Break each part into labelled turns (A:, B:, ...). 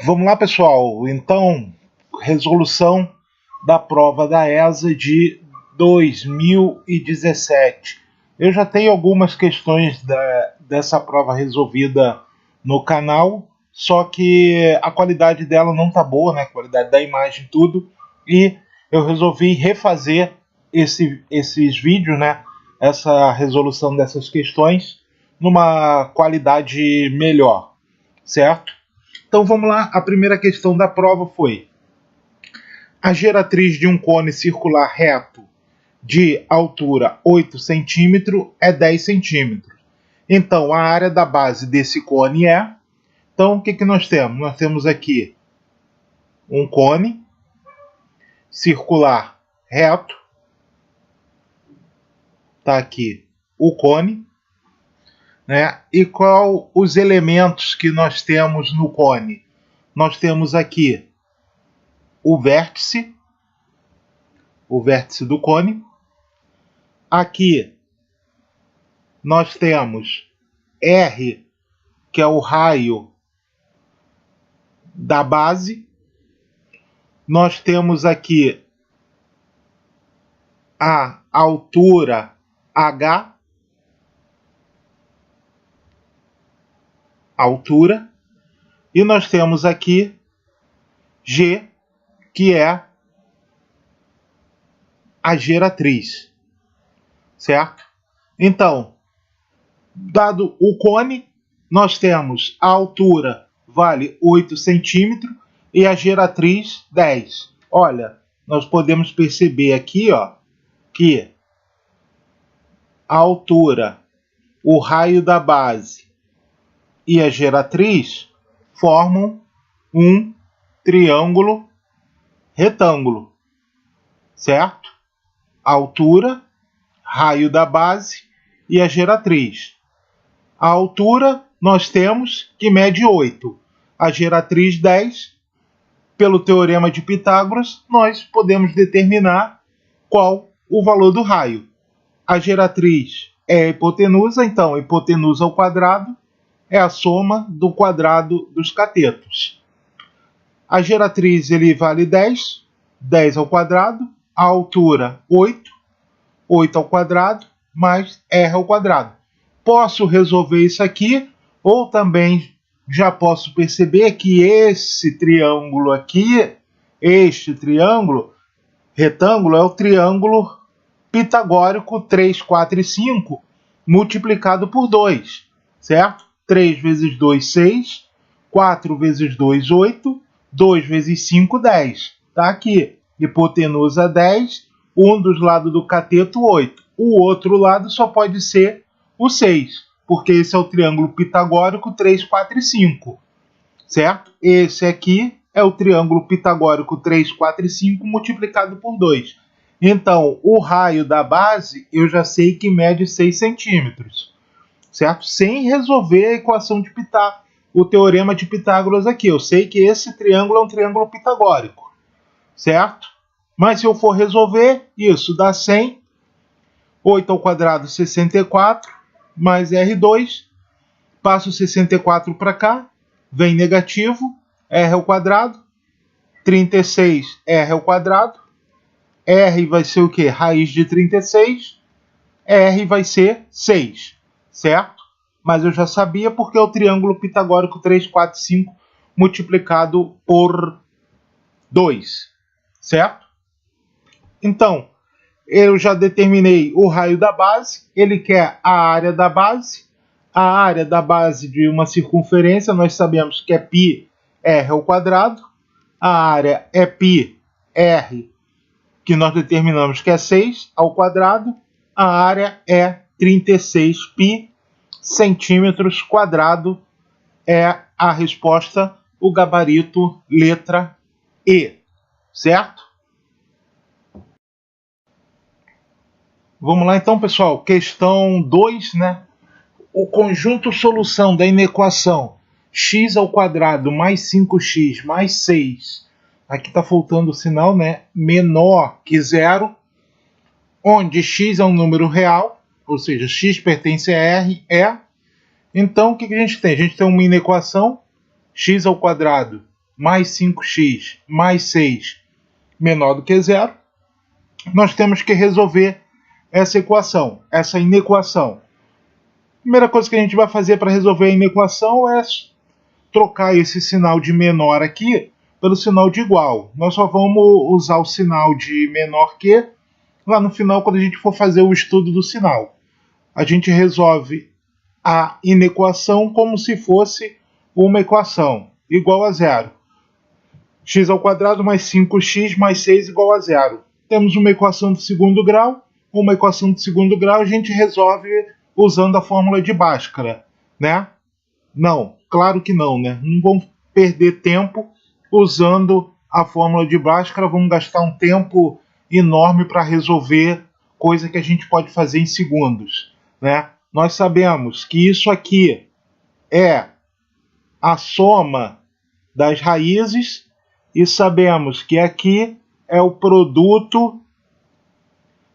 A: Vamos lá, pessoal. Então, resolução da prova da ESA de 2017. Eu já tenho algumas questões dessa prova resolvida no canal, só que a qualidade dela não tá boa, né? A qualidade da imagem, tudo. E eu resolvi refazer esses vídeos, né? Essa resolução dessas questões numa qualidade melhor, certo? Então vamos lá, a primeira questão da prova foi: a geratriz de um cone circular reto de altura 8 cm é 10 cm. Então a área da base desse cone é... Então o que nós temos? Nós temos aqui um cone circular reto. Está aqui o cone, né? E qual os elementos que nós temos no cone? Nós temos aqui o vértice do cone. Aqui nós temos R, que é o raio da base. Nós temos aqui a altura H, altura, e nós temos aqui G, que é a geratriz, certo? Então, dado o cone, nós temos a altura vale 8 centímetros e a geratriz 10. Olha, nós podemos perceber aqui, ó, que a altura, o raio da base e a geratriz formam um triângulo retângulo, certo? A altura, raio da base e a geratriz. A altura nós temos que mede 8, a geratriz 10. Pelo teorema de Pitágoras, nós podemos determinar qual o valor do raio. A geratriz é a hipotenusa, então a hipotenusa ao quadrado é a soma do quadrado dos catetos. A geratriz ele vale 10, 10 ao quadrado, a altura 8, 8 ao quadrado, mais R ao quadrado. Posso resolver isso aqui, ou também já posso perceber que esse triângulo aqui, este triângulo retângulo, é o triângulo pitagórico 3, 4 e 5, multiplicado por 2, certo? 3 vezes 2, 6, 4 vezes 2, 8, 2 vezes 5, 10. Tá aqui, hipotenusa 10, um dos lados do cateto 8. O outro lado só pode ser o 6, porque esse é o triângulo pitagórico 3, 4 e 5, certo? Esse aqui é o triângulo pitagórico 3, 4 e 5 multiplicado por 2. Então, o raio da base eu já sei que mede 6 centímetros, certo? Sem resolver a equação de Pitágoras, o teorema de Pitágoras aqui. Eu sei que esse triângulo é um triângulo pitagórico, certo? Mas se eu for resolver, isso dá 100, 8 ao quadrado 64, mais R2, passo 64 para cá, vem negativo, R ao quadrado, 36 R ao quadrado, R vai ser o quê? Raiz de 36, R vai ser 6, certo? Mas eu já sabia porque é o triângulo pitagórico 3, 4, 5 multiplicado por 2, certo? Então, eu já determinei o raio da base, ele quer a área da base. A área da base de uma circunferência, nós sabemos que é πr ao quadrado. A área é πr, que nós determinamos que é 6 ao quadrado. A área é 36 π centímetros quadrado. É a resposta, o gabarito letra E, certo? Vamos lá então, pessoal. Questão 2, né? O conjunto solução da inequação x ao quadrado mais 5x mais 6, aqui está faltando o sinal, né? Menor que zero, onde x é um número real, ou seja, x pertence a R, é. Então, o que a gente tem? A gente tem uma inequação, x ao quadrado mais 5x mais 6 menor do que zero, nós temos que resolver essa equação, essa inequação. A primeira coisa que a gente vai fazer para resolver a inequação é trocar esse sinal de menor aqui pelo sinal de igual. Nós só vamos usar o sinal de menor que lá no final, quando a gente for fazer o estudo do sinal. A gente resolve a inequação como se fosse uma equação igual a zero. X ao quadrado mais 5x mais 6 igual a zero. Temos uma equação de segundo grau. Uma equação de segundo grau a gente resolve usando a fórmula de Bhaskara, né? Não, claro que não, né? Não vamos perder tempo usando a fórmula de Bhaskara, vamos gastar um tempo enorme para resolver coisa que a gente pode fazer em segundos, né? Nós sabemos que isso aqui é a soma das raízes e sabemos que aqui é o produto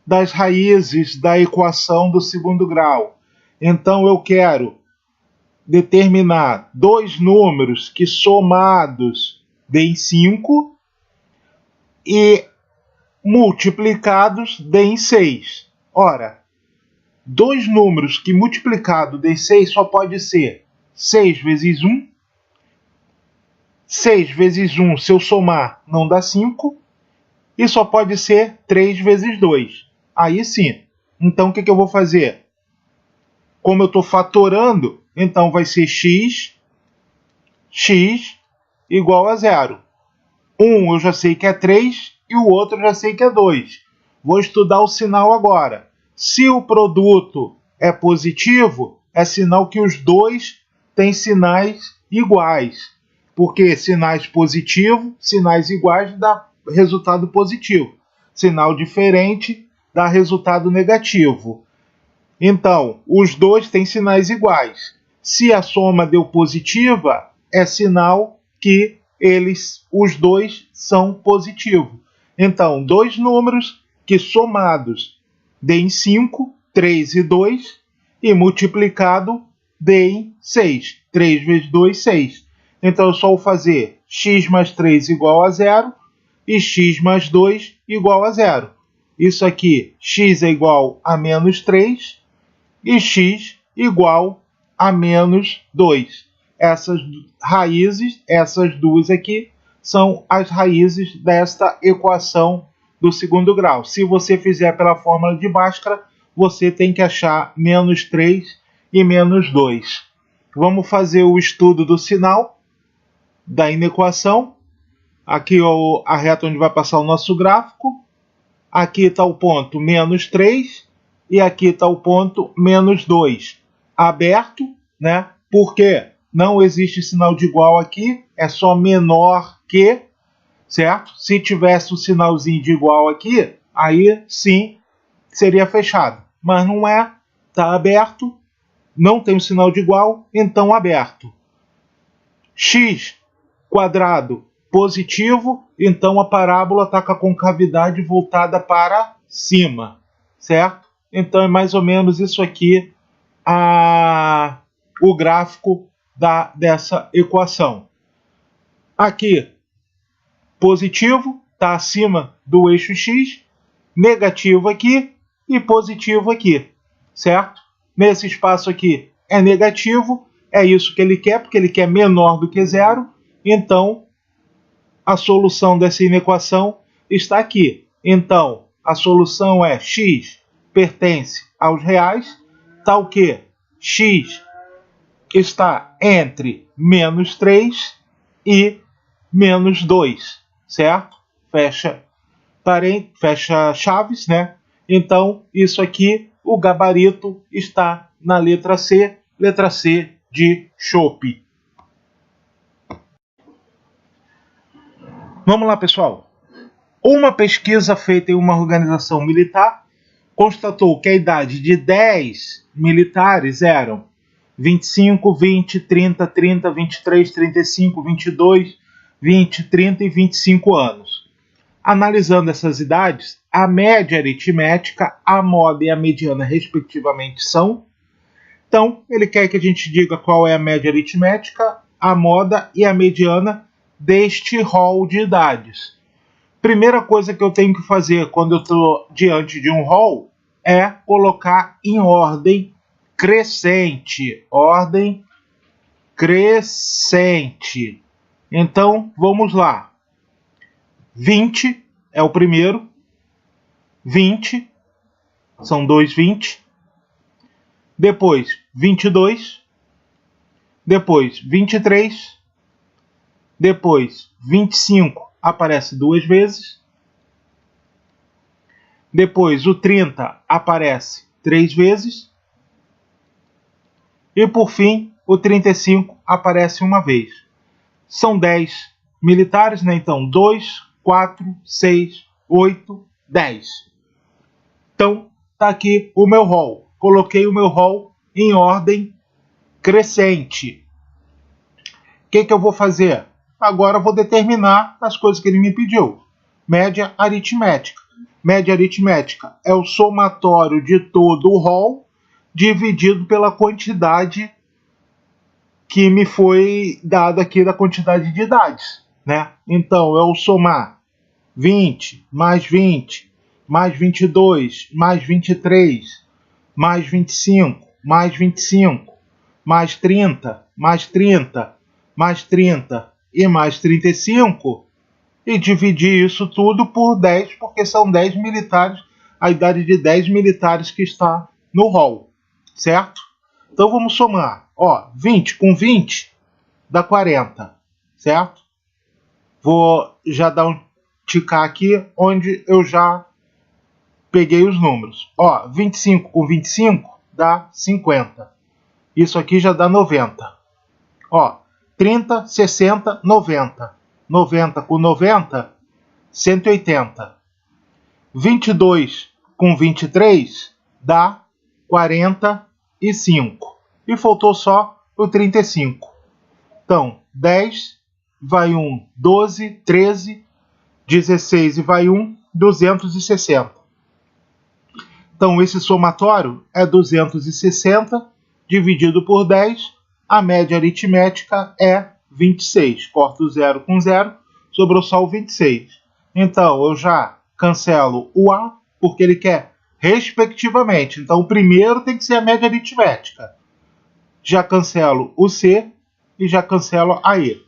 A: das raízes da equação do segundo grau. Então eu quero determinar dois números que somados deem 5 e multiplicados deem 6. Ora, dois números que multiplicado deem 6 só pode ser 6 vezes 1. 6 vezes 1, se eu somar, não dá 5. E só pode ser 3 vezes 2. Aí sim. Então o que eu vou fazer? Como eu estou fatorando, então vai ser x igual a zero. Um eu já sei que é 3 e o outro eu já sei que é 2. Vou estudar o sinal agora. Se o produto é positivo, é sinal que os dois têm sinais iguais. Porque sinais positivos, sinais iguais dá resultado positivo. Sinal diferente dá resultado negativo. Então, os dois têm sinais iguais. Se a soma deu positiva, é sinal que os dois são positivos. Então, dois números que somados deem 5, 3 e 2, e multiplicado deem 6. 3 vezes 2, 6. Então, eu só vou fazer x mais 3 igual a zero e x mais 2 igual a zero. Isso aqui, x é igual a menos 3 e x igual a menos 2. Essas raízes, essas duas aqui, são as raízes desta equação do segundo grau. Se você fizer pela fórmula de Bhaskara, você tem que achar menos 3 e menos 2. Vamos fazer o estudo do sinal da inequação. Aqui é a reta onde vai passar o nosso gráfico. Aqui está o ponto menos 3 e aqui está o ponto menos 2. Aberto, né? Porque não existe sinal de igual aqui, é só menor que, certo? Se tivesse o sinalzinho de igual aqui, aí sim seria fechado. Mas não é, está aberto, não tem o sinal de igual, então aberto. X quadrado positivo, então a parábola está com a concavidade voltada para cima, certo? Então é mais ou menos isso aqui o gráfico dessa equação. Aqui, positivo, está acima do eixo x, negativo aqui e positivo aqui, certo? Nesse espaço aqui é negativo, é isso que ele quer, porque ele quer menor do que zero, então a solução dessa inequação está aqui. Então, a solução é x pertence aos reais, tal que x está entre menos 3 e menos 2, certo? Fecha chaves, né? Então, isso aqui, o gabarito está na letra C de chope. Vamos lá, pessoal. Uma pesquisa feita em uma organização militar constatou que a idade de 10 militares eram 25, 20, 30, 30, 23, 35, 22, 20, 30 e 25 anos. Analisando essas idades, a média aritmética, a moda e a mediana, respectivamente, são. Então, ele quer que a gente diga qual é a média aritmética, a moda e a mediana deste rol de idades. Primeira coisa que eu tenho que fazer quando eu estou diante de um rol é colocar em ordem crescente. Ordem crescente. Então, vamos lá. 20 é o primeiro. 20. São dois 20. Depois, 22. Depois, 23. Depois, 25 aparece duas vezes. Depois, o 30 aparece 3 vezes. E por fim, o 35 aparece uma vez. São 10 militares, né? Então, 2, 4, 6, 8, 10. Então, tá aqui o meu rol. Coloquei o meu rol em ordem crescente. O que eu vou fazer? Agora eu vou determinar as coisas que ele me pediu. Média aritmética. Média aritmética é o somatório de todo o rol dividido pela quantidade que me foi dada aqui da quantidade de idades, né? Então, eu somar 20, mais 22, mais 23, mais 25, mais 25, mais 30, mais 30, mais 30 e mais 35, e dividir isso tudo por 10, porque são 10 militares, a idade de 10 militares que está no rol, certo? Então vamos somar. Ó, 20 com 20 dá 40, certo? Vou já dar um ticar aqui onde eu já peguei os números. Ó, 25 com 25 dá 50. Isso aqui já dá 90. Ó, 30, 60, 90. 90 com 90, 180. 22 com 23 dá 45. E faltou só o 35. Então, 10 vai 1, 12, 13, 16 e vai 1, 260. Então, esse somatório é 260 dividido por 10. A média aritmética é 26. Corto o 0 com 0, sobrou só o 26. Então, eu já cancelo o A, porque ele quer respectivamente. Então, o primeiro tem que ser a média aritmética. Já cancelo o C e já cancelo a E.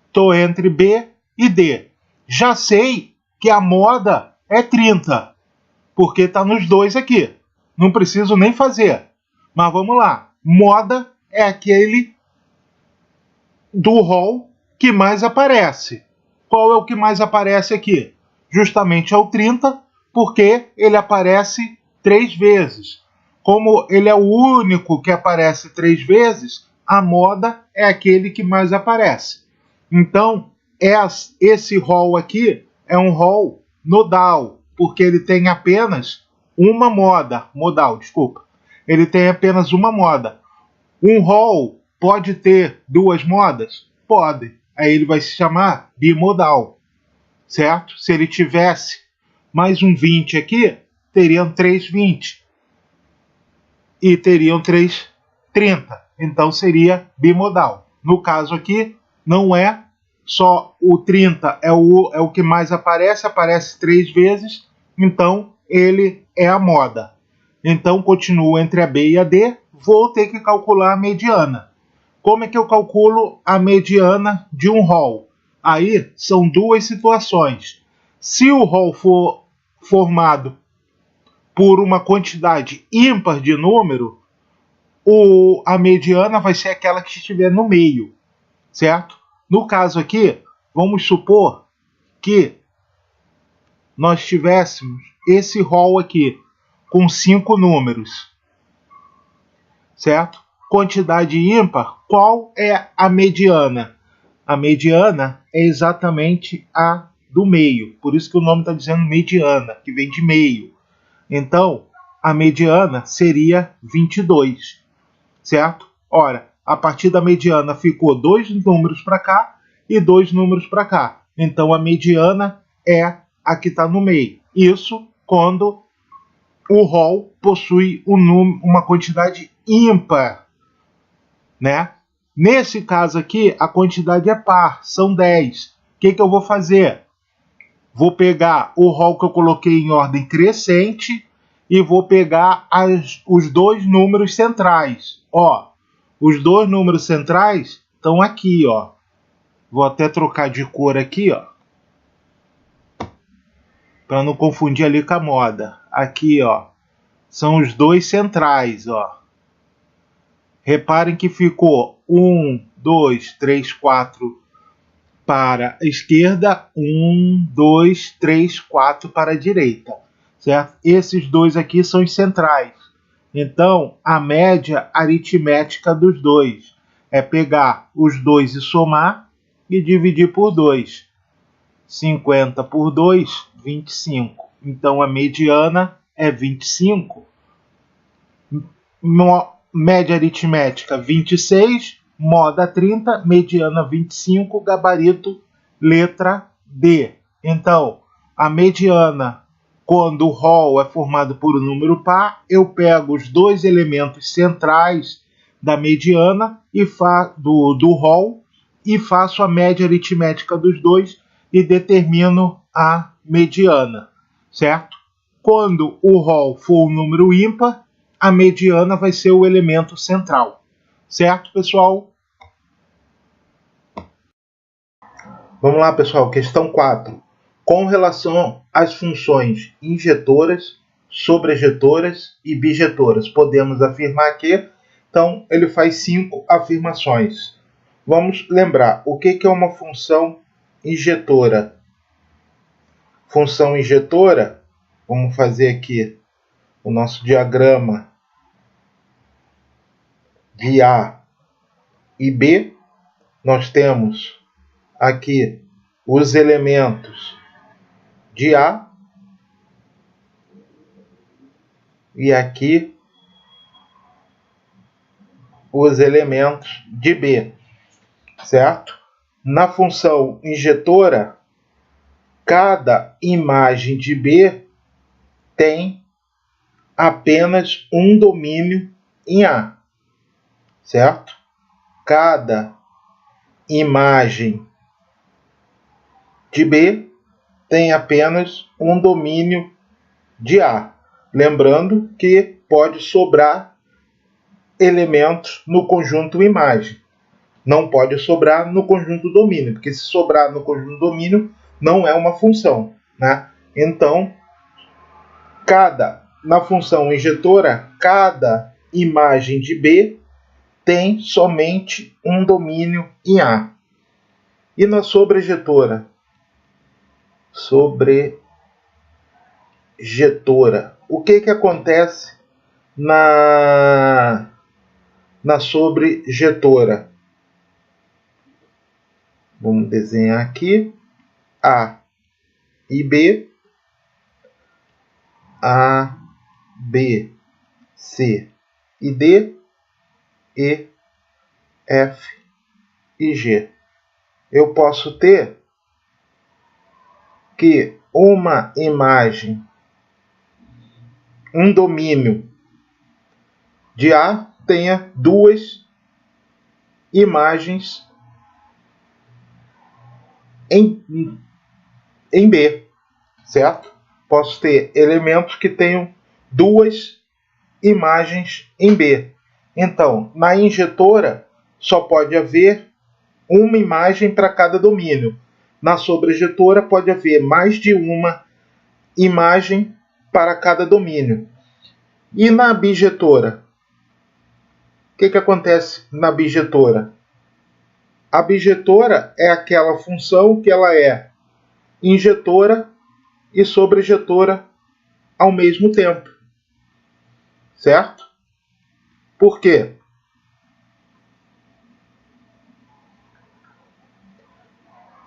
A: Estou entre B e D. Já sei que a moda é 30, porque está nos dois aqui. Não preciso nem fazer. Mas vamos lá. Moda é aquele do rol que mais aparece. Qual é o que mais aparece aqui? Justamente é o 30, porque ele aparece 3 vezes. Como ele é o único que aparece 3 vezes, a moda é aquele que mais aparece. Então, esse rol aqui é um rol nodal, porque ele tem apenas uma moda. Modal, desculpa. Ele tem apenas uma moda. Um rol pode ter duas modas? Pode. Aí ele vai se chamar bimodal, certo? Se ele tivesse mais um 20 aqui, teriam 3 20. E teriam 3 30. Então seria bimodal. No caso aqui, não é só o 30, é o que mais aparece 3 vezes, então ele é a moda. Então continuo entre a B e a D, vou ter que calcular a mediana. Como é que eu calculo a mediana de um rol? Aí são duas situações. Se o rol for formado por uma quantidade ímpar de número, a mediana vai ser aquela que estiver no meio, certo? No caso aqui, vamos supor que nós tivéssemos esse rol aqui com 5 números, certo? Quantidade ímpar, qual é a mediana? A mediana é exatamente a do meio, por isso que o nome está dizendo mediana, que vem de meio. Então, a mediana seria 22, certo? Ora, a partir da mediana ficou 2 números para cá e 2 números para cá. Então, a mediana é a que está no meio. Isso quando o rol possui uma quantidade ímpar, né? Nesse caso aqui, a quantidade é par, são 10. O que eu vou fazer? Vou pegar o rol que eu coloquei em ordem crescente e vou pegar os dois números centrais. Ó, os dois números centrais estão aqui, ó. Vou até trocar de cor aqui, ó, para não confundir ali com a moda. Aqui, ó, são os dois centrais, ó. Reparem que ficou 1, 2, 3, 4 para a esquerda, 1, 2, 3, 4 para a direita, certo? Esses dois aqui são os centrais. Então, a média aritmética dos dois é pegar os dois e somar e dividir por 2. 50 por 2, 25. Então, a mediana é 25. Média aritmética 26, moda 30, mediana 25, gabarito letra D. Então, a mediana, quando o rol é formado por um número par, eu pego os dois elementos centrais da mediana e do rol e faço a média aritmética dos dois e determino a mediana, certo? Quando o rol for um número ímpar, a mediana vai ser o elemento central. Certo, pessoal? Vamos lá, pessoal. Questão 4. Com relação às funções injetoras, sobrejetoras e bijetoras, podemos afirmar que... Então, ele faz 5 afirmações. Vamos lembrar, o que é uma função injetora? Função injetora, vamos fazer aqui o nosso diagrama de A e B. Nós temos aqui os elementos de A e aqui os elementos de B, certo? Na função injetora, cada imagem de B tem apenas um domínio em A, certo? Cada imagem de B tem apenas um domínio de A. Lembrando que pode sobrar elementos no conjunto imagem. Não pode sobrar no conjunto domínio, porque se sobrar no conjunto domínio não é uma função, né? Então, na função injetora, cada imagem de B tem somente um domínio em A. E na sobrejetora? Sobrejetora. O que acontece na sobrejetora? Vamos desenhar aqui A e B, A, B, C e D, E, F e G. Eu posso ter que uma imagem, um domínio de A tenha duas imagens em B, certo? Posso ter elementos que tenham duas imagens em B. Então, na injetora, só pode haver uma imagem para cada domínio. Na sobrejetora, pode haver mais de uma imagem para cada domínio. E na bijetora? O que acontece na bijetora? A bijetora é aquela função que ela é injetora e sobrejetora ao mesmo tempo. Certo? Por quê?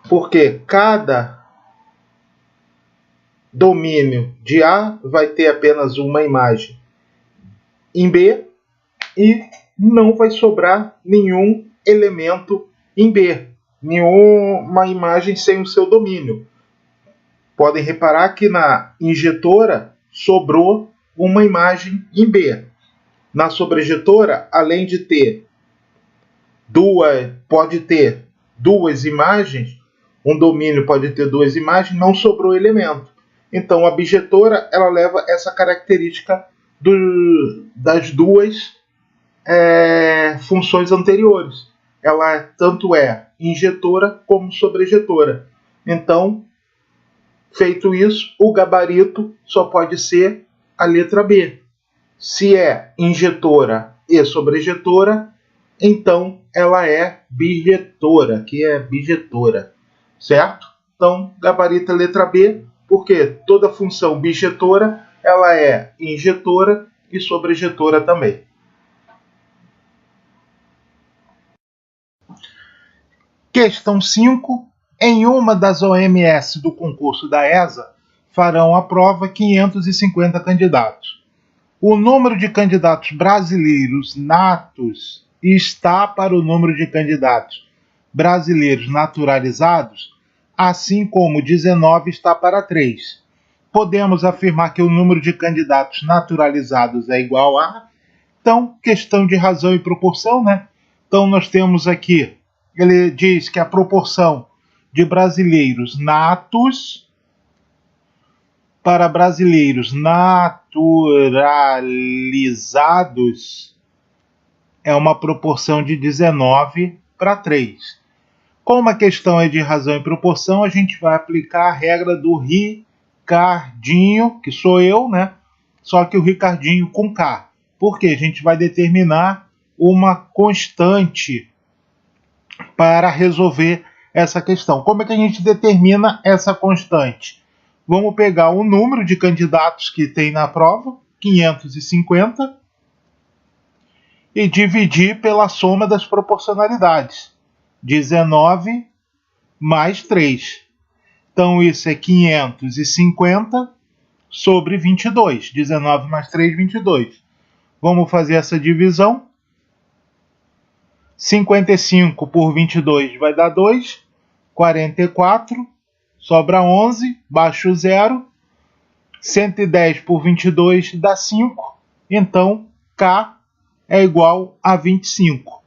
A: Porque cada domínio de A vai ter apenas uma imagem em B e não vai sobrar nenhum elemento em B, nenhuma imagem sem o seu domínio. Podem reparar que na injetora sobrou uma imagem em B. Na sobrejetora, além de ter pode ter duas imagens, um domínio pode ter duas imagens, não sobrou elemento. Então a bijetora ela leva essa característica das duas funções anteriores. Ela tanto é injetora como sobrejetora. Então, feito isso, o gabarito só pode ser a letra B. Se é injetora e sobrejetora, então ela é bijetora, que é bijetora, certo? Então, gabarito é letra B, porque toda função bijetora ela é injetora e sobrejetora também. Questão 5. Em uma das OMS do concurso da ESA, farão a prova 550 candidatos. O número de candidatos brasileiros natos está para o número de candidatos brasileiros naturalizados, assim como 19 está para 3. Podemos afirmar que o número de candidatos naturalizados é igual a... Então, questão de razão e proporção, né? Então, nós temos aqui, ele diz que a proporção de brasileiros natos para brasileiros naturalizados é uma proporção de 19 para 3. Como a questão é de razão e proporção, a gente vai aplicar a regra do Ricardinho, que sou eu, né? Só que o Ricardinho com K. Porque a gente vai determinar uma constante para resolver essa questão. Como é que a gente determina essa constante? Vamos pegar o número de candidatos que tem na prova, 550, e dividir pela soma das proporcionalidades, 19 mais 3. Então isso é 550 sobre 22. 19 mais 3, 22. Vamos fazer essa divisão. 55 por 22 vai dar 2. 44. Sobra 11. Baixo 0. 110 por 22 dá 5. Então, K é igual a 25.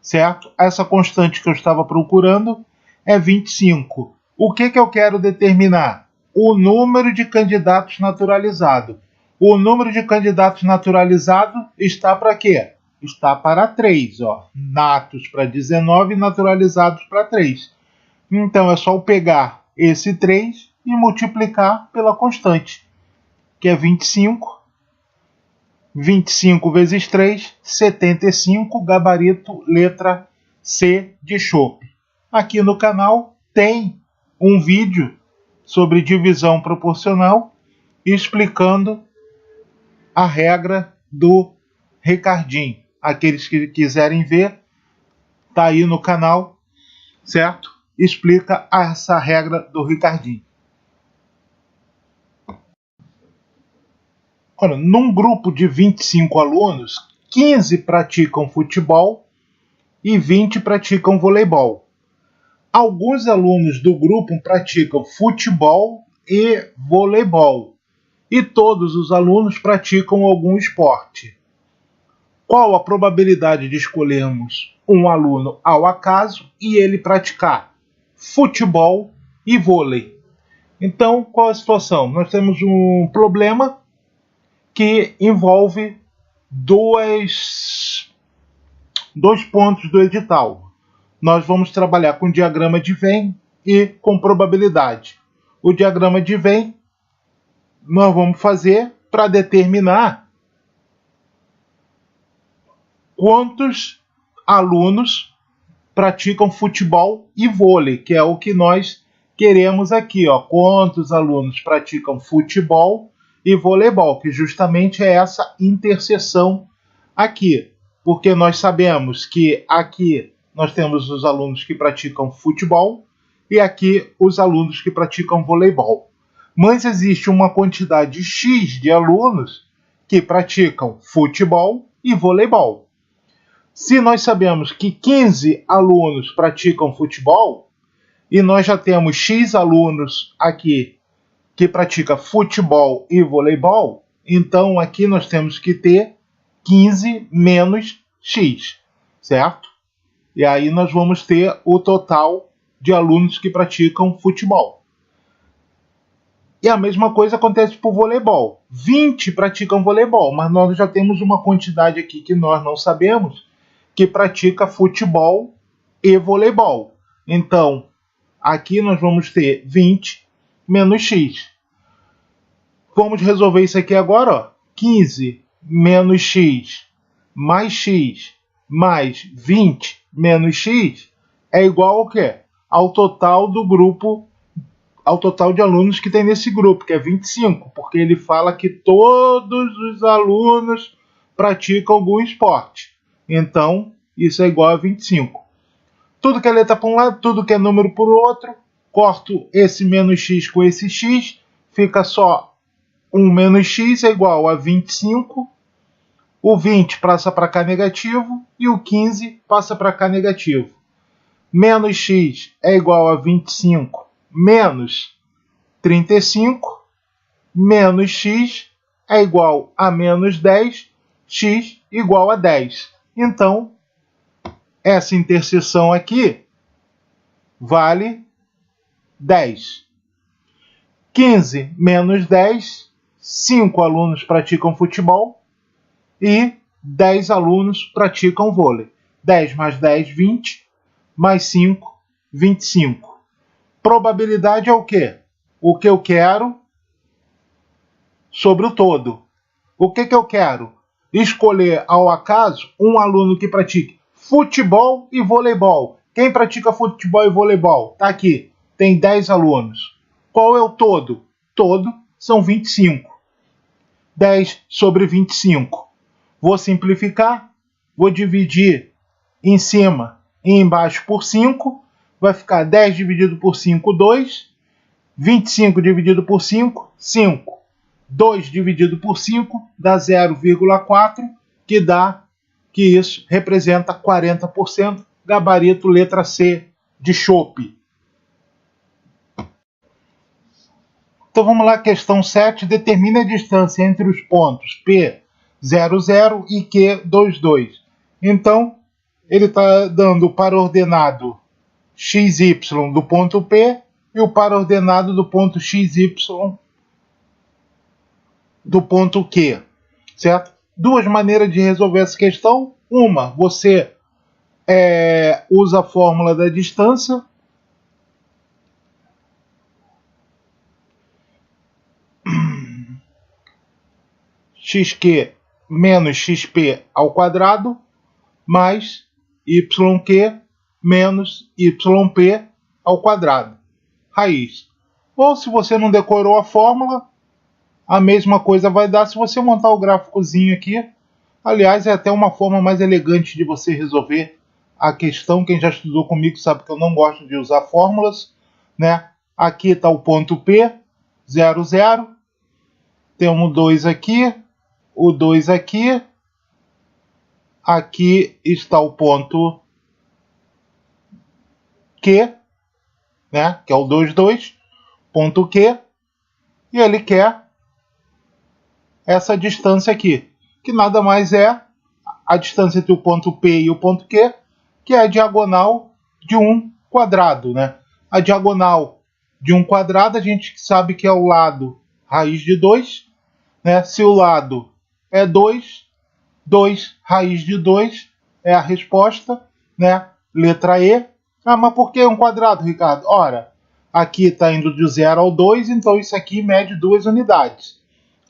A: Certo? Essa constante que eu estava procurando é 25. O que eu quero determinar? O número de candidatos naturalizados. O número de candidatos naturalizados está para quê? Está para 3. Ó. Natos para 19 e naturalizados para 3. Então é só eu pegar esse 3 e multiplicar pela constante, que é 25. 25 vezes 3, 75, gabarito letra C de chope. Aqui no canal tem um vídeo sobre divisão proporcional explicando a regra do Ricardinho. Aqueles que quiserem ver, tá aí no canal, certo? Explica essa regra do Ricardinho. Olha, num grupo de 25 alunos, 15 praticam futebol e 20 praticam voleibol. Alguns alunos do grupo praticam futebol e voleibol, e todos os alunos praticam algum esporte. Qual a probabilidade de escolhermos um aluno ao acaso e ele praticar futebol e vôlei? Então, qual a situação? Nós temos um problema que envolve dois pontos do edital. Nós vamos trabalhar com diagrama de Venn e com probabilidade. O diagrama de Venn nós vamos fazer para determinar quantos alunos praticam futebol e vôlei, que é o que nós queremos aqui, ó. Quantos alunos praticam futebol e voleibol, que justamente é essa interseção aqui, porque nós sabemos que aqui nós temos os alunos que praticam futebol e aqui os alunos que praticam voleibol. Mas existe uma quantidade X de alunos que praticam futebol e voleibol. Se nós sabemos que 15 alunos praticam futebol e nós já temos X alunos aqui que pratica futebol e voleibol, então aqui nós temos que ter 15 menos X, certo? E aí nós vamos ter o total de alunos que praticam futebol. E a mesma coisa acontece para o voleibol. 20 praticam voleibol, mas nós já temos uma quantidade aqui que nós não sabemos que pratica futebol e voleibol. Então, aqui nós vamos ter 20 menos x. Vamos resolver isso aqui agora, ó. 15 menos x mais 20 menos x é igual ao quê? Ao total do grupo, ao total de alunos que tem nesse grupo, que é 25, porque ele fala que todos os alunos praticam algum esporte. Então, isso é igual a 25. Tudo que é letra para um lado, tudo que é número para o outro, corto esse menos x com esse x, fica só 1 menos x é igual a 25, o 20 passa para cá negativo e o 15 passa para cá negativo. Menos x é igual a 25 menos 35, menos x é igual a menos 10, x igual a 10. Então, essa interseção aqui vale 10. 15 menos 10, 5 alunos praticam futebol e 10 alunos praticam vôlei. 10 mais 10, 20, mais 5, 25. Probabilidade é o quê? O que eu quero sobre o todo. O que eu quero? Escolher ao acaso um aluno que pratique futebol e voleibol. Quem pratica futebol e voleibol? Está aqui. Tem 10 alunos. Qual é o todo? Todo são 25. 10 sobre 25. Vou simplificar. Vou dividir em cima e embaixo por 5. Vai ficar 10 dividido por 5, 2. 25 dividido por 5, 5. 2 dividido por 5 dá 0,4, que isso representa 40%, gabarito letra C de chope. Então vamos lá, questão 7. Determine a distância entre os pontos P, 00 e Q, 22. Então, ele está dando o par ordenado XY do ponto P e o par ordenado do ponto XY do ponto Q, certo? Duas maneiras de resolver essa questão. Uma, você usa a fórmula da distância. xq menos xp ao quadrado mais yq menos yp ao quadrado. Raiz. Ou se você não decorou a fórmula, a mesma coisa vai dar se você montar o gráficozinho aqui. Aliás, é até uma forma mais elegante de você resolver a questão. Quem já estudou comigo sabe que eu não gosto de usar fórmulas, né? Aqui está o ponto P, 0, 0. Temos 2 aqui, o 2 aqui. Aqui está o ponto Q, né? Que é o 2, 2. Ponto Q. E ele quer essa distância aqui, que nada mais é a distância entre o ponto P e o ponto Q, que é a diagonal de um quadrado, né? A diagonal de um quadrado a gente sabe que é o lado raiz de 2, né? Se o lado é 2, 2 raiz de 2 é a resposta, né? Letra E. Ah, mas por que um quadrado, Ricardo? Ora, aqui está indo de 0 ao 2, então isso aqui mede 2 unidades.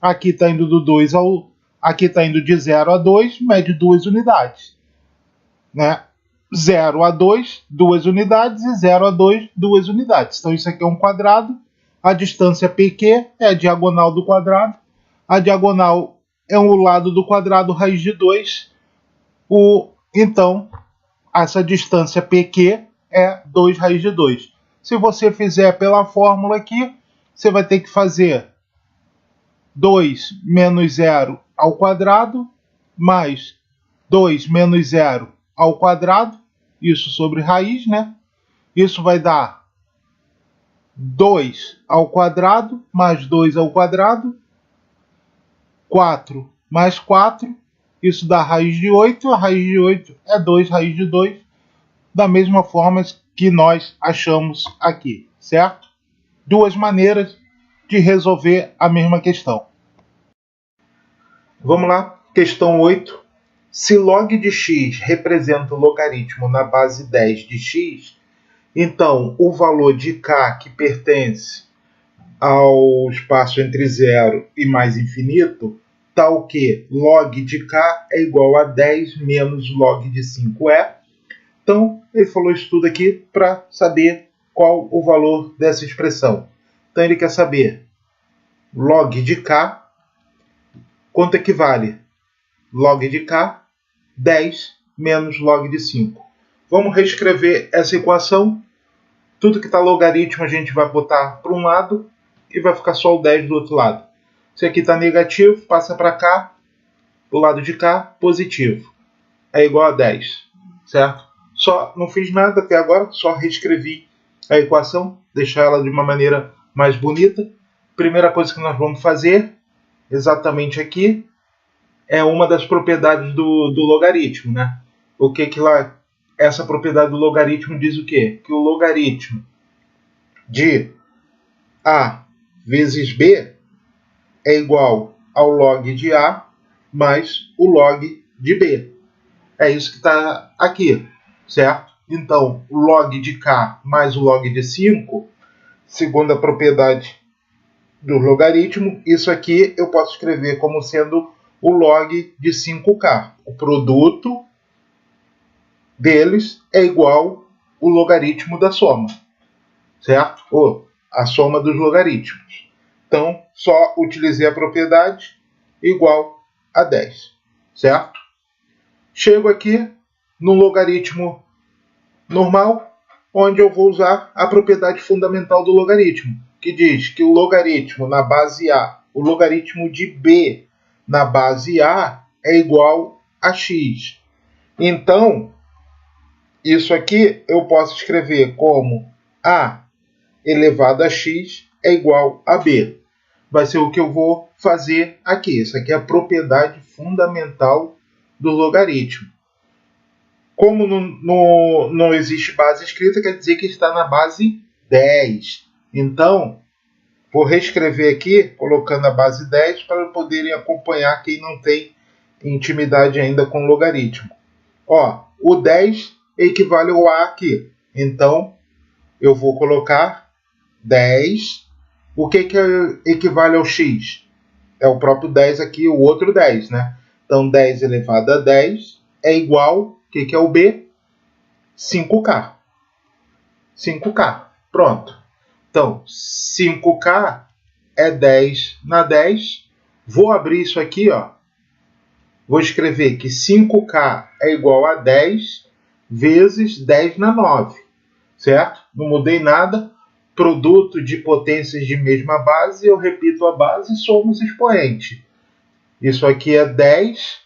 A: Aqui está indo do 2 ao... Aqui está indo de 0 a 2, mede 2 unidades. Né? 0 a 2, 2 unidades, e 0 a 2, 2 unidades. Então isso aqui é um quadrado. A distância PQ é a diagonal do quadrado. A diagonal é o lado do quadrado, raiz de 2. Então, essa distância PQ é 2 raiz de 2. Se você fizer pela fórmula aqui, você vai ter que fazer 2 menos 0 ao quadrado, mais 2 menos 0 ao quadrado, isso sobre raiz, né? Isso vai dar 2 ao quadrado, mais 2 ao quadrado, 4 mais 4, isso dá raiz de 8, a raiz de 8 é 2 raiz de 2, da mesma forma que nós achamos aqui, certo? Duas maneiras de resolver a mesma questão. Vamos lá, questão 8. Se log de x representa o logaritmo na base 10 de x, então o valor de k que pertence ao espaço entre 0 e mais infinito, tal que log de k é igual a 10 menos log de 5é. Então, ele falou isso tudo aqui para saber qual o valor dessa expressão. Então, ele quer saber log de k, quanto equivale? Log de k, 10 menos log de 5. Vamos reescrever essa equação. Tudo que está logaritmo a gente vai botar para um lado e vai ficar só o 10 do outro lado. Se aqui está negativo, passa para cá, do lado de cá, positivo. É igual a 10, certo? Só não fiz nada até agora, só reescrevi a equação, deixar ela de uma maneira mais bonita. Primeira coisa que nós vamos fazer, exatamente aqui, é uma das propriedades do logaritmo, né? O que lá, essa propriedade do logaritmo diz o quê? Que o logaritmo de A vezes B é igual ao log de A mais o log de B. É isso que está aqui, certo? Então, o log de K mais o log de 5, segundo a propriedade do logaritmo, isso aqui eu posso escrever como sendo o log de 5K. O produto deles é igual ao logaritmo da soma, certo? Ou a soma dos logaritmos. Então, só utilizei a propriedade igual a 10, certo? Chego aqui no logaritmo normal, onde eu vou usar a propriedade fundamental do logaritmo, que diz que o logaritmo na base A, o logaritmo de B na base A é igual a x. Então, isso aqui eu posso escrever como A elevado a x é igual a B. Vai ser o que eu vou fazer aqui. Isso aqui é a propriedade fundamental do logaritmo. Como não existe base escrita, quer dizer que está na base 10. Então, vou reescrever aqui, colocando a base 10, para poderem acompanhar quem não tem intimidade ainda com logaritmo. Ó, o 10 equivale ao A aqui. Então, eu vou colocar 10. O que equivale ao x? É o próprio 10 aqui, o outro 10, né? Então, 10 elevado a 10 é igual, o que é o B? 5K. 5K. Pronto. Então, 5K é 10 na 10. Vou abrir isso aqui, ó. Vou escrever que 5K é igual a 10 vezes 10 na 9. Certo? Não mudei nada. Produto de potências de mesma base, eu repito a base e somos expoente. Isso aqui é 10,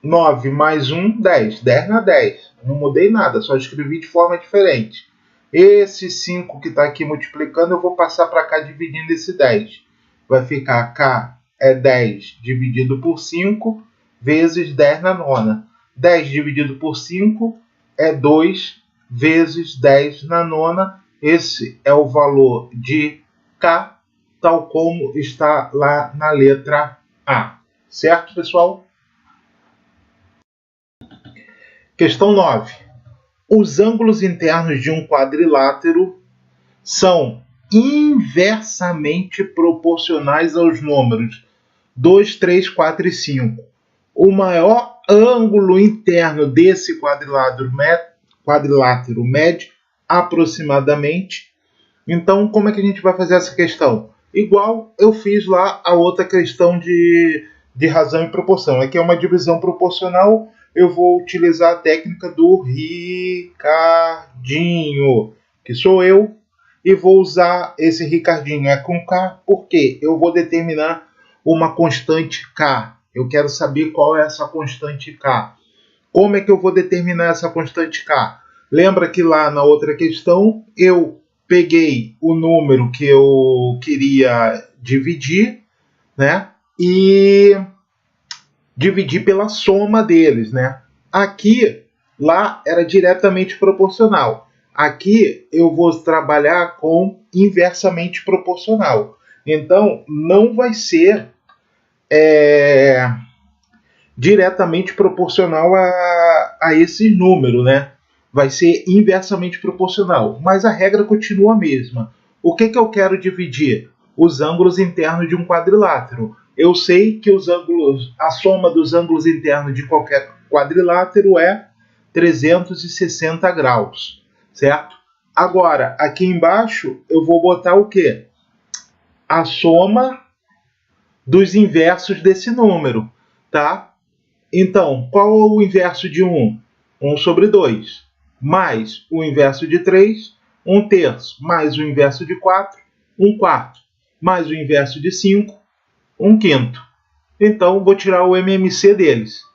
A: 9 mais 1, 10. 10 na 10. Não mudei nada, só escrevi de forma diferente. Esse 5 que está aqui multiplicando, eu vou passar para cá dividindo esse 10. Vai ficar K é 10 dividido por 5 vezes 10 na nona. 10 dividido por 5 é 2 vezes 10 na nona. Esse é o valor de K, tal como está lá na letra A. Certo, pessoal? Questão 9. Os ângulos internos de um quadrilátero são inversamente proporcionais aos números 2, 3, 4 e 5. O maior ângulo interno desse quadrilátero mede aproximadamente. Então, como é que a gente vai fazer essa questão? Igual eu fiz lá a outra questão de razão e proporção. Aqui é uma divisão proporcional. Eu vou utilizar a técnica do Ricardinho, que sou eu, e vou usar esse Ricardinho é com K, porque eu vou determinar uma constante K. Eu quero saber qual é essa constante K. Como é que eu vou determinar essa constante K? Lembra que lá na outra questão eu peguei o número que eu queria dividir, né? E dividi pela soma deles, né? Aqui Lá era diretamente proporcional. Aqui eu vou trabalhar com inversamente proporcional. Então, não vai ser diretamente proporcional a esse número, né? Vai ser inversamente proporcional. Mas a regra continua a mesma. O que eu quero dividir? Os ângulos internos de um quadrilátero. Eu sei que a soma dos ângulos internos de qualquer quadrilátero é 360 graus, certo? Agora, aqui embaixo, eu vou botar o quê? A soma dos inversos desse número, tá? Então, qual é o inverso de 1? 1 sobre 2. Mais o inverso de 3, 1 terço. Mais o inverso de 4, 1 quarto. Mais o inverso de 5, 1 quinto. Então, vou tirar o MMC deles.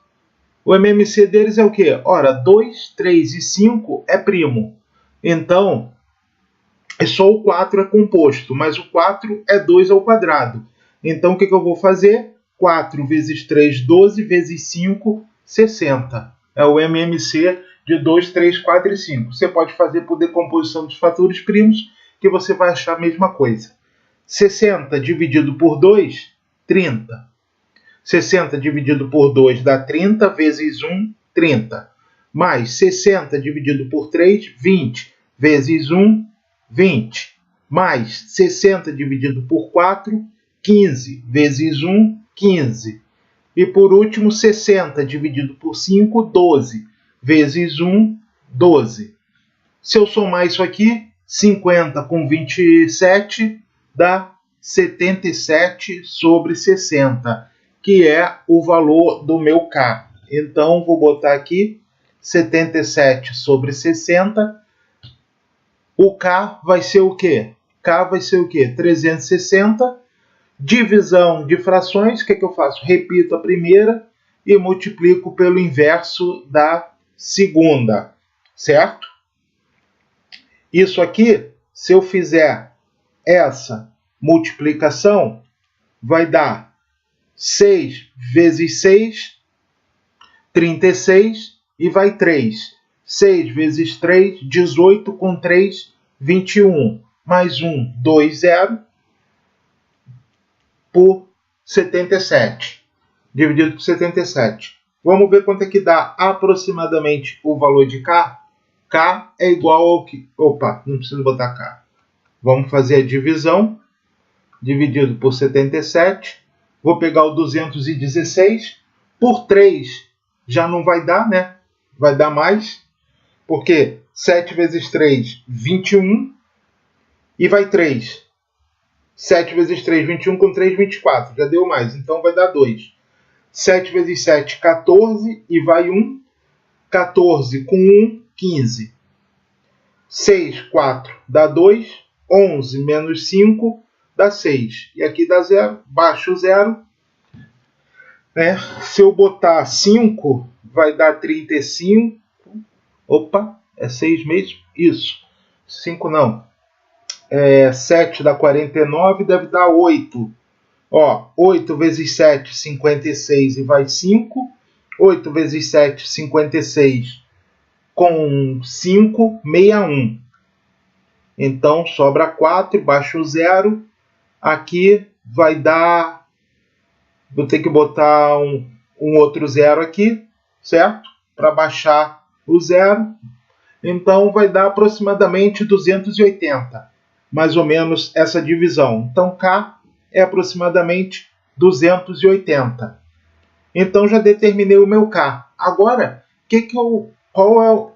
A: O MMC deles é o quê? Ora, 2, 3 e 5 é primo. Então, só o 4 é composto, mas o 4 é 2 ao quadrado. Então, o que eu vou fazer? 4 vezes 3, 12, vezes 5, 60. É o MMC de 2, 3, 4 e 5. Você pode fazer por decomposição dos fatores primos, que você vai achar a mesma coisa. 60 dividido por 2, 30. 60 dividido por 2 dá 30, vezes 1, 30. Mais 60 dividido por 3, 20. Vezes 1, 20. Mais 60 dividido por 4, 15. Vezes 1, 15. E por último, 60 dividido por 5, 12. Vezes 1, 12. Se eu somar isso aqui, 50 com 27 dá 77 sobre 60, que é o valor do meu K. Então, vou botar aqui 77 sobre 60. O K vai ser o quê? K vai ser o quê? 360. Divisão de frações, o que eu faço? Repito a primeira e multiplico pelo inverso da segunda, certo? Isso aqui, se eu fizer essa multiplicação, vai dar 6 vezes 6, 36, e vai 3. 6 vezes 3, 18, com 3, 21. Mais 1, 2, 0, por 77. Dividido por 77. Vamos ver quanto é que dá aproximadamente o valor de K. K é igual ao que... Opa, não preciso botar K. Vamos fazer a divisão. Dividido por 77. Vou pegar o 216. Por 3 já não vai dar, né? Vai dar mais. Porque 7 vezes 3, 21. E vai 3. 7 vezes 3, 21. Com 3, 24. Já deu mais. Então vai dar 2. 7 vezes 7, 14. E vai 1. 14 com 1, 15. 6, 4 dá 2. 11 menos 5 dá 6. E aqui dá 0. Baixo o 0. Né? Se eu botar 5, vai dar 35. Opa, é 6 mesmo? Isso. 5 não. 7 dá 49, deve dar 8. Ó, 8 vezes 7, 56 e vai 5. 8 vezes 7, 56 com 5, 61. Então, sobra 4, baixa o 0. Aqui vai dar... Vou ter que botar um outro 0 aqui, certo? Para baixar o 0. Então, vai dar aproximadamente 280. Mais ou menos essa divisão. Então, K é aproximadamente 280. Então, já determinei o meu K. Agora, qual é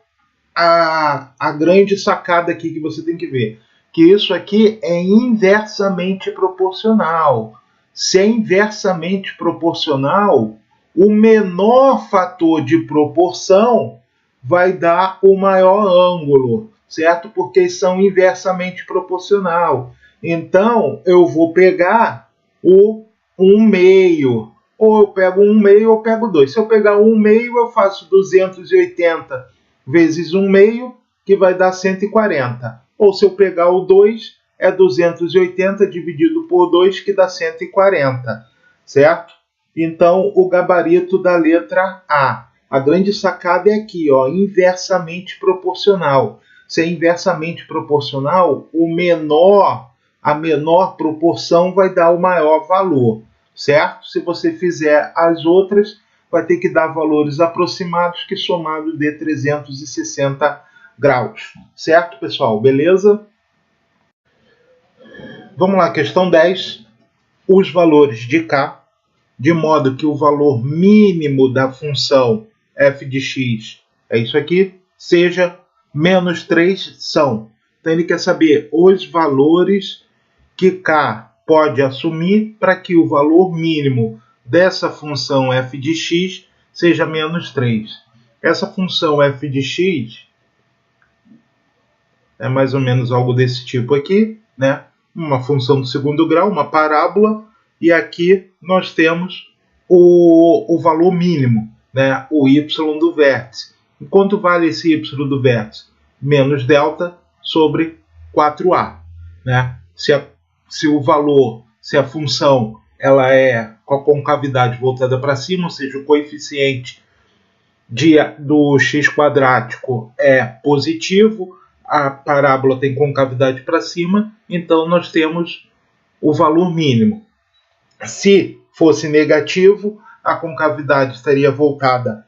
A: a grande sacada aqui que você tem que ver? Que isso aqui é inversamente proporcional. Se é inversamente proporcional, o menor fator de proporção vai dar o maior ângulo, certo? Porque são inversamente proporcional. Então, eu vou pegar o 1/2. Ou eu pego 1/2 ou eu pego 2. Se eu pegar 1/2, eu faço 280 vezes 1/2, que vai dar 140. Ou se eu pegar o 2, é 280 dividido por 2, que dá 140. Certo? Então, o gabarito da letra A A grande sacada é aqui, ó, inversamente proporcional. Se é inversamente proporcional, a menor proporção vai dar o maior valor, certo? Se você fizer as outras, vai ter que dar valores aproximados que somado dê 360 graus. Certo, pessoal? Beleza? Vamos lá, questão 10. Os valores de k, de modo que o valor mínimo da função f de x é isso aqui, seja menos 3 são. Então ele quer saber os valores que k pode assumir para que o valor mínimo dessa função f de x seja menos 3. Essa função f de x é mais ou menos algo desse tipo aqui, né? Uma função do segundo grau, uma parábola, e aqui nós temos o valor mínimo, né? O y do vértice. E quanto vale esse y do vértice? Menos delta sobre 4a. Né? Se a função ela é com a concavidade voltada para cima, ou seja, o coeficiente do x quadrático é positivo, a parábola tem concavidade para cima, então nós temos o valor mínimo. Se fosse negativo, a concavidade estaria voltada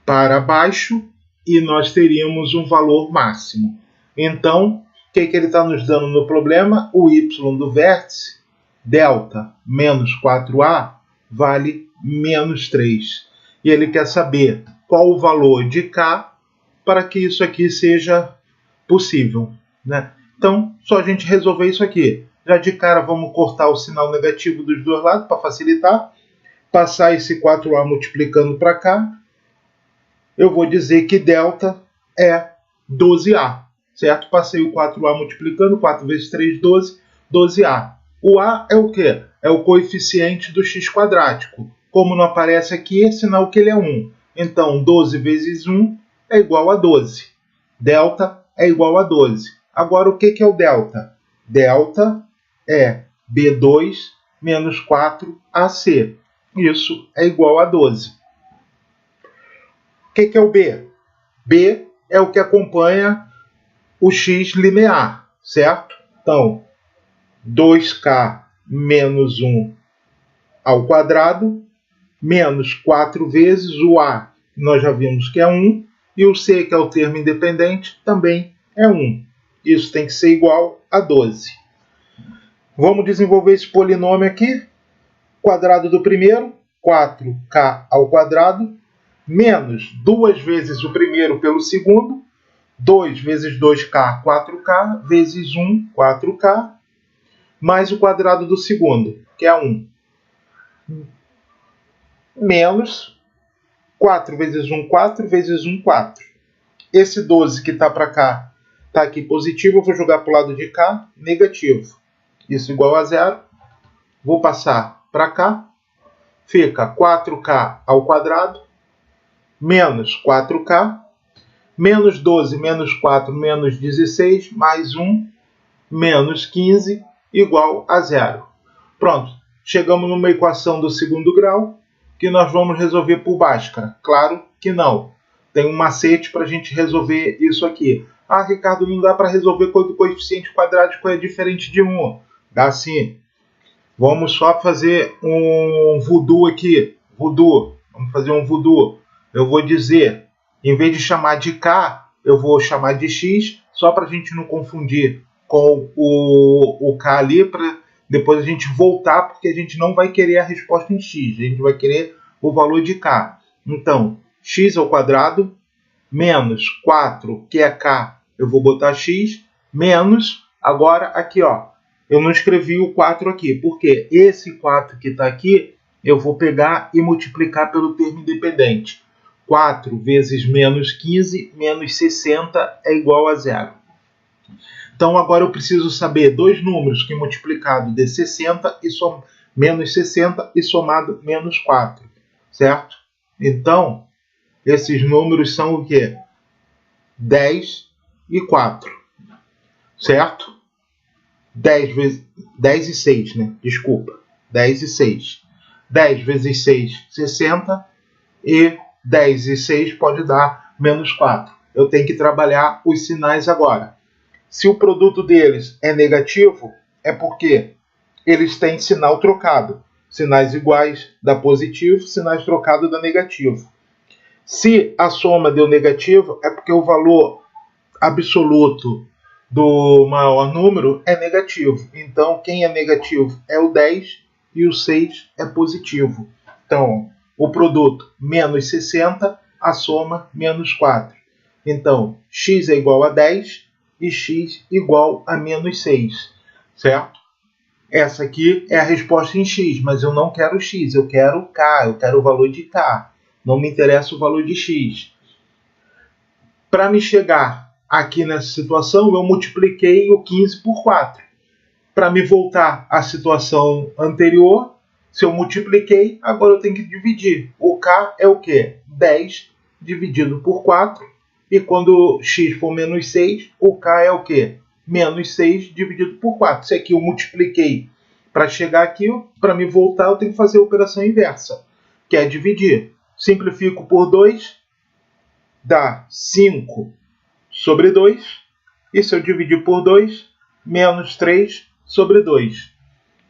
A: para baixo e nós teríamos um valor máximo. Então, o que ele está nos dando no problema? O y do vértice, delta menos 4a, vale menos 3. E ele quer saber qual o valor de k para que isso aqui seja possível. Né? Então, só a gente resolver isso aqui. Já de cara, vamos cortar o sinal negativo dos dois lados para facilitar. Passar esse 4a multiplicando para cá. Eu vou dizer que delta é 12a. Certo? Passei o 4a multiplicando. 4 vezes 3, 12. 12a. O a é o quê? É o coeficiente do x quadrático. Como não aparece aqui, é sinal que ele é 1. Então, 12 vezes 1 é igual a 12. Delta é igual a 12. Agora, o que é o delta? Delta é B2 menos 4AC. Isso é igual a 12. O que é o B? B é o que acompanha o x linear, certo? Então, 2k menos 1 ao quadrado, menos 4 vezes o A, que nós já vimos que é 1, e o C, que é o termo independente, também é 1. Isso tem que ser igual a 12. Vamos desenvolver esse polinômio aqui. Quadrado do primeiro, 4k ao quadrado, menos 2 vezes o primeiro pelo segundo, 2 vezes 2k, 4k, vezes 1, 4k, mais o quadrado do segundo, que é 1. Menos 4 vezes 1, 4, vezes 1, 4. Esse 12 que está para cá, está aqui positivo, eu vou jogar para o lado de cá, negativo. Isso igual a 0. Vou passar para cá. Fica 4k ao quadrado, menos 4k, menos 12, menos 4, menos 16, mais 1, menos 15, igual a 0. Pronto, chegamos numa equação do segundo grau, que nós vamos resolver por Bhaskara. Claro que não. Tem um macete para a gente resolver isso aqui. Ah, Ricardo, não dá para resolver quando o coeficiente quadrático é diferente de 1. Dá sim. Vamos só fazer um voodoo aqui. Voodoo. Vamos fazer um voodoo. Eu vou dizer, em vez de chamar de K, eu vou chamar de X, só para a gente não confundir com o K ali, para depois a gente voltar, porque a gente não vai querer a resposta em X, a gente vai querer o valor de K. Então, x ao quadrado, menos 4, que é K, eu vou botar X, menos, agora aqui, ó, eu não escrevi o 4 aqui, porque esse 4 que está aqui, eu vou pegar e multiplicar pelo termo independente. 4 vezes menos 15, menos 60 é igual a 0. Então, agora eu preciso saber dois números que multiplicado dê 60 e menos 60 e somado menos 4, certo? Então, esses números são o quê? 10 e 4, certo? 10 e 6, né? Desculpa. 10 e 6. 10 vezes 6, 60. E 10 e 6 pode dar menos 4. Eu tenho que trabalhar os sinais agora. Se o produto deles é negativo, é porque eles têm sinal trocado. Sinais iguais dá positivo, sinais trocados dá negativo. Se a soma deu negativo, é porque o valor absoluto do maior número é negativo. Então, quem é negativo é o 10 e o 6 é positivo. Então, o produto menos 60, a soma menos 4. Então, x é igual a 10 e x igual a menos 6, certo? Essa aqui é a resposta em x, mas eu não quero x, eu quero k, eu quero o valor de k. Não me interessa o valor de x. Para me chegar aqui nessa situação, eu multipliquei o 15 por 4. Para me voltar à situação anterior, se eu multipliquei, agora eu tenho que dividir. O k é o quê? 10 dividido por 4. E quando x for menos 6, o k é o quê? Menos 6 dividido por 4. Se aqui eu multipliquei para chegar aqui, para me voltar, eu tenho que fazer a operação inversa, que é dividir. Simplifico por 2, dá 5 sobre 2. E se eu dividir por 2, menos 3 sobre 2.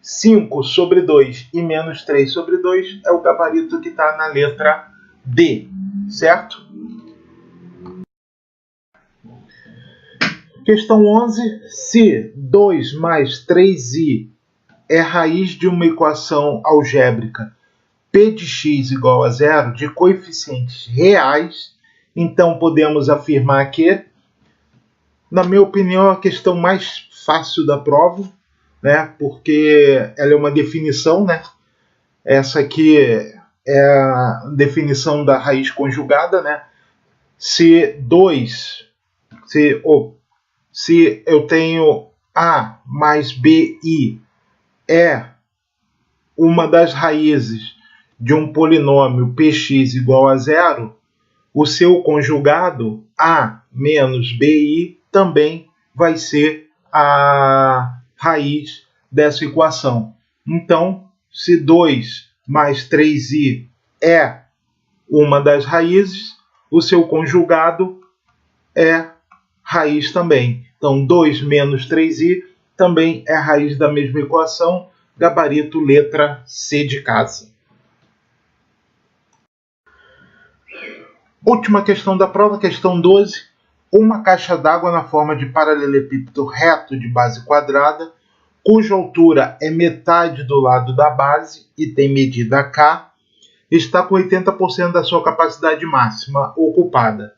A: 5 sobre 2 e menos 3 sobre 2 é o gabarito que está na letra D, certo? Questão 11. Se 2 mais 3i é raiz de uma equação algébrica p de x igual a 0 de coeficientes reais, então podemos afirmar que, na minha opinião, é a questão mais fácil da prova, né? Porque ela é uma definição, né? Essa aqui é a definição da raiz conjugada, né? Se eu tenho a mais bi é uma das raízes de um polinômio px igual a 0, o seu conjugado a menos bi também vai ser a raiz dessa equação. Então, se 2 mais 3i é uma das raízes, o seu conjugado é raiz também. Então, 2 menos 3i também é raiz da mesma equação, gabarito letra C de casa. Última questão da prova, questão 12. Uma caixa d'água na forma de paralelepípedo reto de base quadrada, cuja altura é metade do lado da base e tem medida K, está com 80% da sua capacidade máxima ocupada.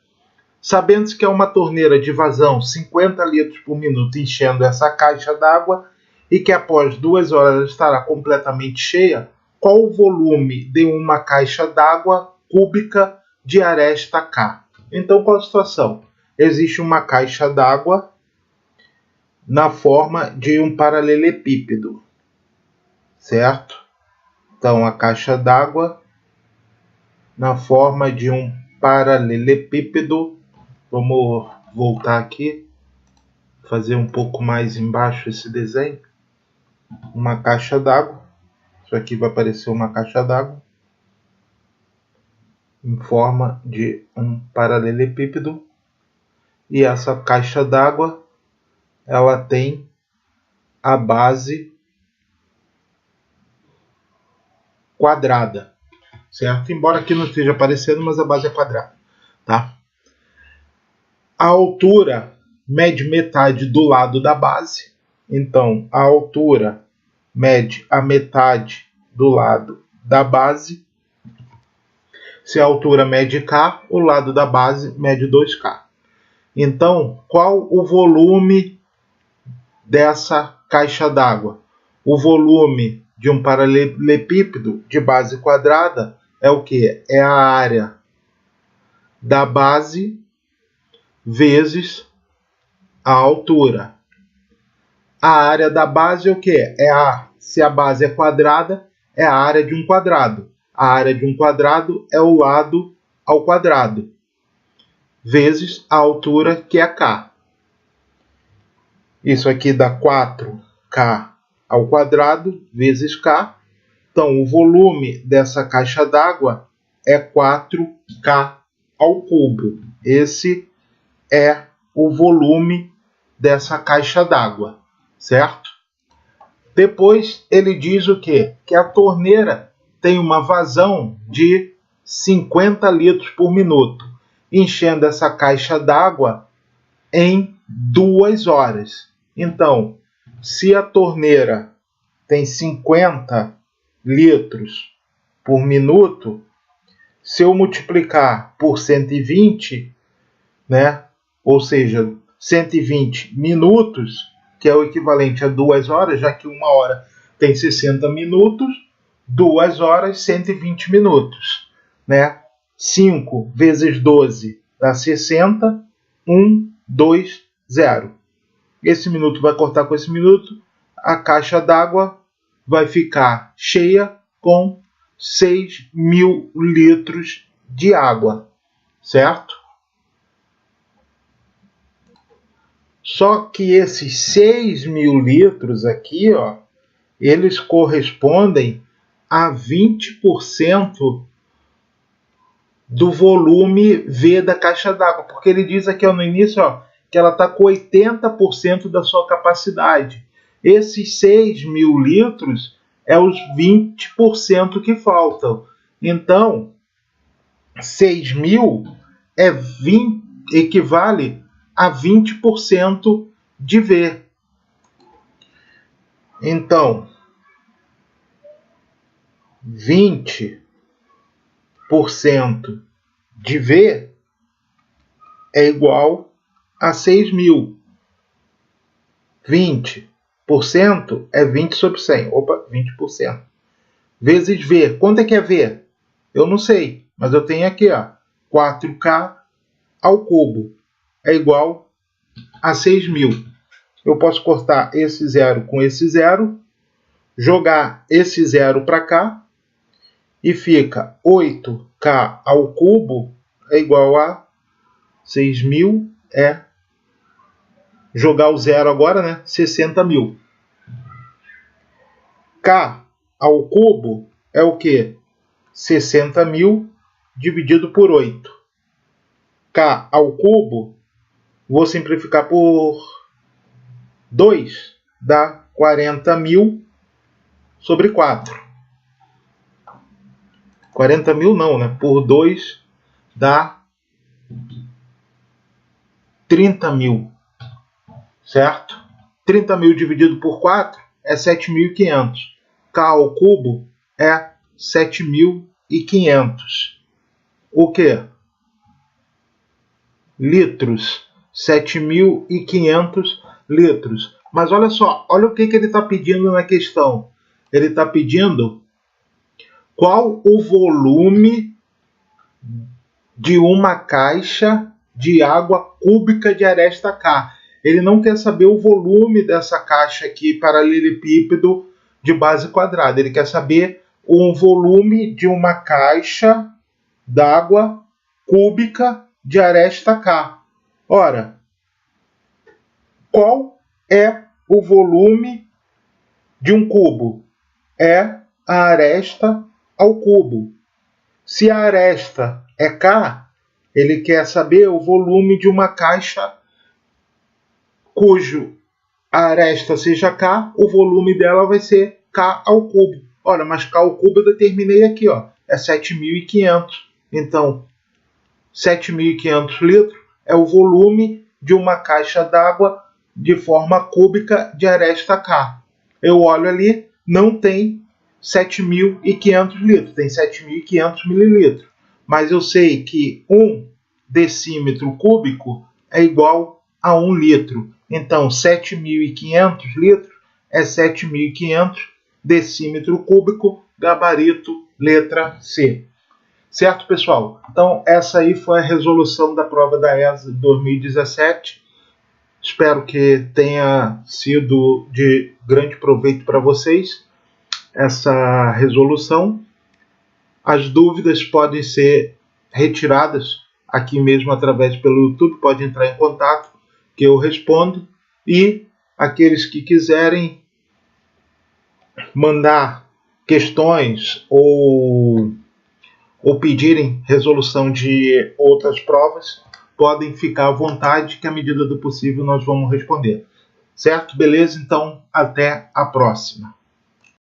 A: Sabendo-se que é uma torneira de vazão 50 litros por minuto enchendo essa caixa d'água e que após 2 horas estará completamente cheia, qual o volume de uma caixa d'água cúbica de aresta K? Então, qual a situação? Existe uma caixa d'água na forma de um paralelepípedo, certo? Então, a caixa d'água na forma de um paralelepípedo. Vamos voltar aqui, fazer um pouco mais embaixo esse desenho. Uma caixa d'água. Isso aqui vai parecer uma caixa d'água em forma de um paralelepípedo. E essa caixa d'água, ela tem a base quadrada, certo? Embora aqui não esteja aparecendo, mas a base é quadrada, tá? A altura mede metade do lado da base. Então, a altura mede a metade do lado da base. Se a altura mede K, o lado da base mede 2K. Então, qual o volume dessa caixa d'água? O volume de um paralelepípedo de base quadrada é o quê? É a área da base vezes a altura. A área da base é o quê? Se a base é quadrada, é a área de um quadrado. A área de um quadrado é o lado ao quadrado, vezes a altura, que é K. Isso aqui dá 4K ao quadrado vezes K. Então, o volume dessa caixa d'água é 4K ao cubo. Esse é o volume dessa caixa d'água, certo? Depois ele diz o quê? Que a torneira tem uma vazão de 50 litros por minuto, enchendo essa caixa d'água em 2 horas. Então, se a torneira tem 50 litros por minuto, se eu multiplicar por 120, né? Ou seja, 120 minutos, que é o equivalente a 2 horas, já que 1 hora tem 60 minutos, 2 horas, 120 minutos, né? 5 vezes 12 dá 60, 1, 2, 0. Esse minuto vai cortar com esse minuto, a caixa d'água vai ficar cheia com 6.000 litros de água, certo? Só que esses 6.000 litros aqui, ó, eles correspondem a 20% do volume V da caixa d'água, porque ele diz aqui, ó, no início, ó, que ela está com 80% da sua capacidade. Esses 6.000 litros é os 20% que faltam. Então, 6.000 equivale a 20% de V. Então, 20% de V é igual a 6.000. 20% é 20 sobre 100. Opa, 20%. Vezes V. Quanto é que é V? Eu não sei, mas eu tenho aqui, ó, 4K ao cubo é igual a 6.000. Eu posso cortar esse zero com esse zero, jogar esse zero para cá, e fica 8K ao cubo é igual a 6.000, jogar o zero agora, né? 60.000. K ao cubo é o quê? 60.000 dividido por 8. K ao cubo, vou simplificar por 2, dá 40.000 sobre 4. 40.000 não, né? Por 2 dá 30.000, certo? 30.000 dividido por 4 é 7.500. K ao cubo é 7.500. O que? Litros. 7.500 litros. Mas olha só, olha o que ele está pedindo na questão. Ele está pedindo qual o volume de uma caixa de água cúbica de aresta K. Ele não quer saber o volume dessa caixa aqui paralelepípedo de base quadrada. Ele quer saber o volume de uma caixa d'água cúbica de aresta K. Ora, qual é o volume de um cubo? É a aresta ao cubo. Se a aresta é K, ele quer saber o volume de uma caixa cujo a aresta seja K, o volume dela vai ser K ao cubo. Olha, mas K ao cubo eu determinei aqui, ó, é 7.500. Então, 7.500 litros é o volume de uma caixa d'água de forma cúbica de aresta K. Eu olho ali, não tem 7.500 litros, tem 7.500 mililitros. Mas eu sei que 1 decímetro cúbico é igual a 1 litro. Então, 7.500 litros é 7.500 decímetro cúbico, gabarito, letra C. Certo, pessoal? Então, essa aí foi a resolução da prova da ESA 2017. Espero que tenha sido de grande proveito para vocês essa resolução. As dúvidas podem ser retiradas aqui mesmo através pelo YouTube, pode entrar em contato que eu respondo, e aqueles que quiserem mandar questões ou ou pedirem resolução de outras provas, podem ficar à vontade que à medida do possível nós vamos responder. Certo? Beleza? Então, até a próxima.